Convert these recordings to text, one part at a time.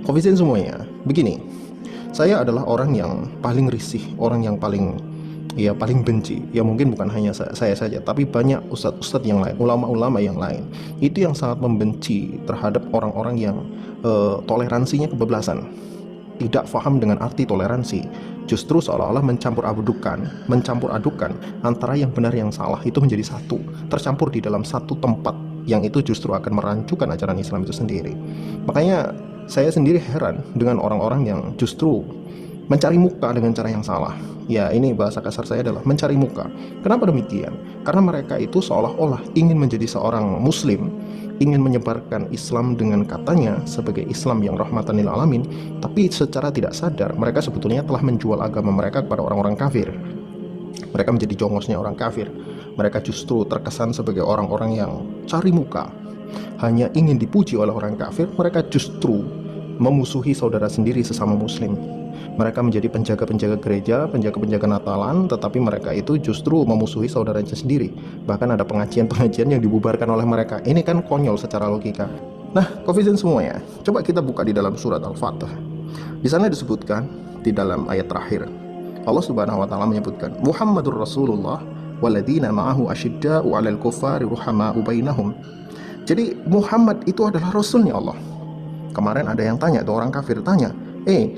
Koefisien semuanya. Begini, saya adalah orang yang paling risih, orang yang paling benci. Ya mungkin bukan hanya saya saja, tapi banyak ustadz-ustadz yang lain, ulama-ulama yang lain. Itu yang sangat membenci terhadap orang-orang yang toleransinya kebablasan, tidak paham dengan arti toleransi. Justru seolah-olah mencampur adukan antara yang benar yang salah itu menjadi satu, tercampur di dalam satu tempat, yang itu justru akan merancukan ajaran Islam itu sendiri. Makanya saya sendiri heran dengan orang-orang yang justru mencari muka dengan cara yang salah. Ya, ini bahasa kasar saya adalah mencari muka. Kenapa demikian? Karena mereka itu seolah-olah ingin menjadi seorang muslim, ingin menyebarkan Islam dengan katanya sebagai Islam yang rahmatan lil alamin, tapi secara tidak sadar mereka sebetulnya telah menjual agama mereka kepada orang-orang kafir. Mereka menjadi jongosnya orang kafir. Mereka justru terkesan sebagai orang-orang yang cari muka, hanya ingin dipuji oleh orang kafir. Mereka justru memusuhi saudara sendiri sesama muslim. Mereka menjadi penjaga-penjaga gereja, penjaga-penjaga Natalan, tetapi mereka itu justru memusuhi saudaranya sendiri. Bahkan ada pengajian-pengajian yang dibubarkan oleh mereka. Ini kan konyol secara logika. Nah, koefisien semuanya, coba kita buka di dalam surat Al-Fatah. Di sana disebutkan di dalam ayat terakhir, Allah Subhanahu wa taala menyebutkan Muhammadur Rasulullah walladzina ma'ahu asyidda'u 'alal kuffari ruhama'u bainahum. Jadi Muhammad itu adalah rasulnya Allah. Kemarin ada yang tanya, tuh orang kafir tanya,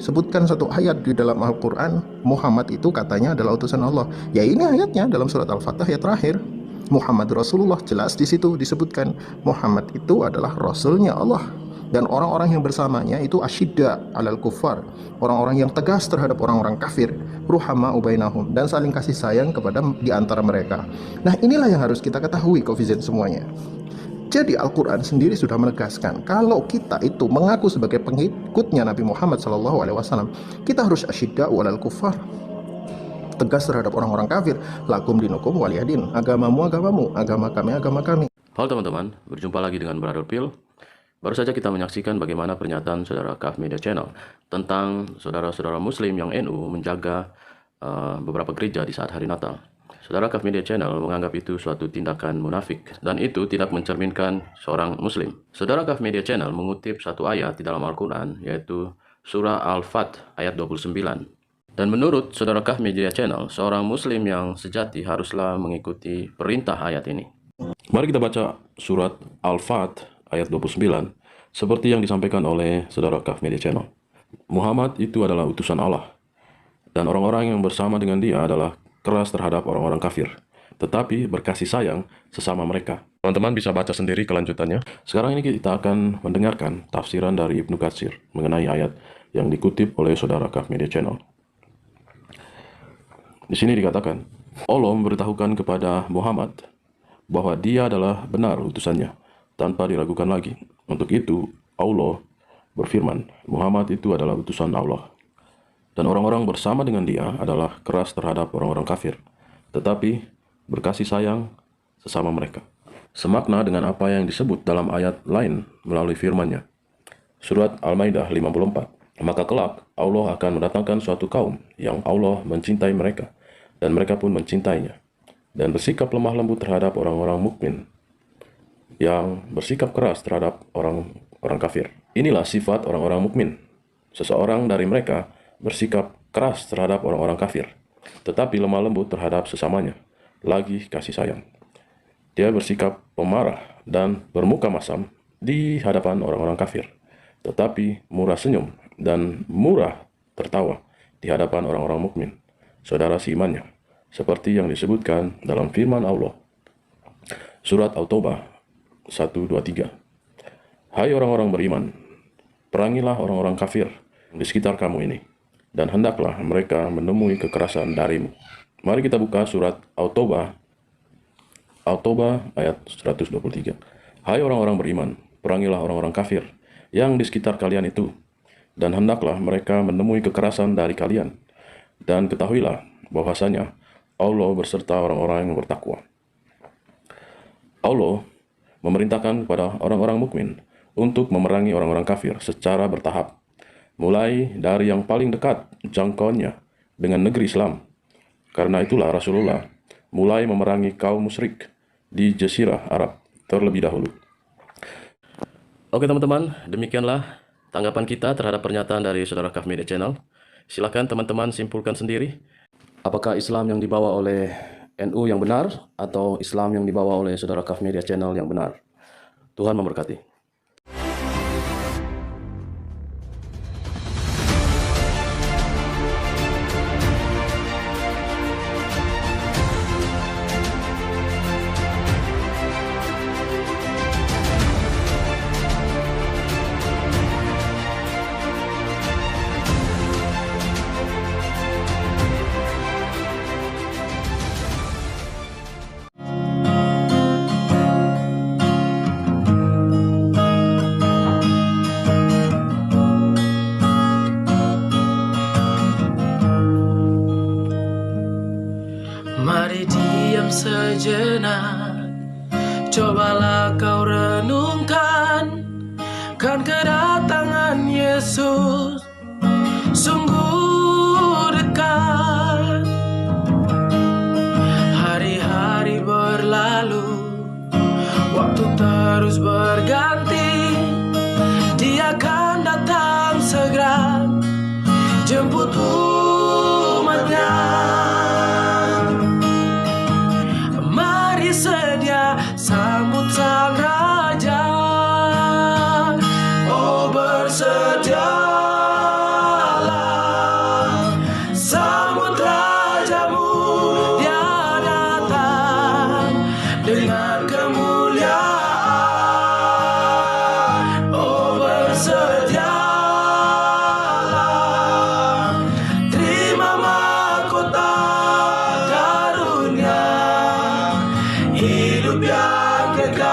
sebutkan satu ayat di dalam Al-Quran Muhammad itu katanya adalah utusan Allah. Ya ini ayatnya dalam surat Al-Fatah ayat terakhir, Muhammad Rasulullah, jelas di situ disebutkan Muhammad itu adalah rasulnya Allah. Dan orang-orang yang bersamanya itu asyidda alal kufar, orang-orang yang tegas terhadap orang-orang kafir, ruhama ubainahum, dan saling kasih sayang kepada di antara mereka. Nah, inilah yang harus kita ketahui koefisien semuanya. Jadi Al-Quran sendiri sudah menegaskan kalau kita itu mengaku sebagai pengikutnya Nabi Muhammad SAW, kita harus asyidda walal kufar, tegas terhadap orang-orang kafir. Lakum dinukum waliyadin, agamamu agamamu, agama kami. Halo teman-teman, berjumpa lagi dengan Brother Phil. Baru saja kita menyaksikan bagaimana pernyataan saudara Kaf Media Channel tentang saudara-saudara Muslim yang NU menjaga beberapa gereja di saat hari Natal. Saudara Kaf Media Channel menganggap itu suatu tindakan munafik dan itu tidak mencerminkan seorang Muslim. Saudara Kaf Media Channel mengutip satu ayat di dalam Al-Quran, yaitu surah Al-Fat ayat 29. Dan menurut saudara Kaf Media Channel, seorang Muslim yang sejati haruslah mengikuti perintah ayat ini. Mari kita baca surat Al-Fat ayat 29 seperti yang disampaikan oleh saudara Kaf Media Channel. Muhammad itu adalah utusan Allah dan orang-orang yang bersama dengan dia adalah keras terhadap orang-orang kafir, tetapi berkasih sayang sesama mereka. Teman-teman bisa baca sendiri kelanjutannya. Sekarang ini kita akan mendengarkan tafsiran dari Ibnu Katsir mengenai ayat yang dikutip oleh saudara Kaf Media Channel. Di sini dikatakan, Allah memberitahukan kepada Muhammad bahwa dia adalah benar utusannya tanpa diragukan lagi. Untuk itu, Allah berfirman, Muhammad itu adalah utusan Allah. Dan orang-orang bersama dengan dia adalah keras terhadap orang-orang kafir, tetapi berkasih sayang sesama mereka. Semakna dengan apa yang disebut dalam ayat lain melalui firman-Nya. Surat Al-Maidah 54. Maka kelak Allah akan mendatangkan suatu kaum yang Allah mencintai mereka, dan mereka pun mencintainya, dan bersikap lemah lembut terhadap orang-orang mukmin, yang bersikap keras terhadap orang kafir. Inilah sifat orang-orang mukmin. Seseorang dari mereka bersikap keras terhadap orang-orang kafir, tetapi lemah lembut terhadap sesamanya, lagi kasih sayang. Dia bersikap pemarah dan bermuka masam di hadapan orang-orang kafir, tetapi murah senyum dan murah tertawa di hadapan orang-orang mukmin, saudara seimannya, seperti yang disebutkan dalam firman Allah. Surat At-Taubah 1-2-3. Hai orang-orang beriman, perangilah orang-orang kafir di sekitar kamu ini, dan hendaklah mereka menemui kekerasan darimu. Mari kita buka surat At-Taubah ayat 123. Hai orang-orang beriman, perangilah orang-orang kafir yang di sekitar kalian itu, dan hendaklah mereka menemui kekerasan dari kalian. Dan ketahuilah bahwasanya Allah berserta orang-orang yang bertakwa. Allah memerintahkan kepada orang-orang mukmin untuk memerangi orang-orang kafir secara bertahap, mulai dari yang paling dekat jangkauannya dengan negeri Islam. Karena itulah Rasulullah mulai memerangi kaum musyrik di Jazirah Arab terlebih dahulu. Oke teman-teman, demikianlah Tanggapan kita terhadap pernyataan dari Saudara Kaf Media Channel, silakan teman-teman simpulkan sendiri. Apakah Islam yang dibawa oleh NU yang benar atau Islam yang dibawa oleh Saudara Kaf Media Channel yang benar? Tuhan memberkati. Mari diam sejenak, cobalah kau renungkan, kan kedatangan Yesus sungguh dekat. Hari-hari berlalu, waktu terus berganti, Dia akan datang segera jemput umatnya. Mari sedia sambut Sang Raja, oh bersedialah sambut Rajamu. Dia datang dengan kemuliaan, oh bersedialah terima mahkota karunia hidup yang kekal.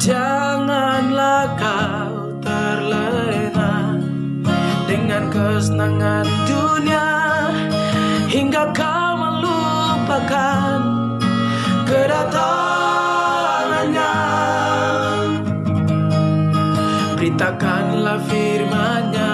Janganlah kau terlena dengan kesenangan dunia hingga kau melupakan kedatangannya. Beritakanlah firman-Nya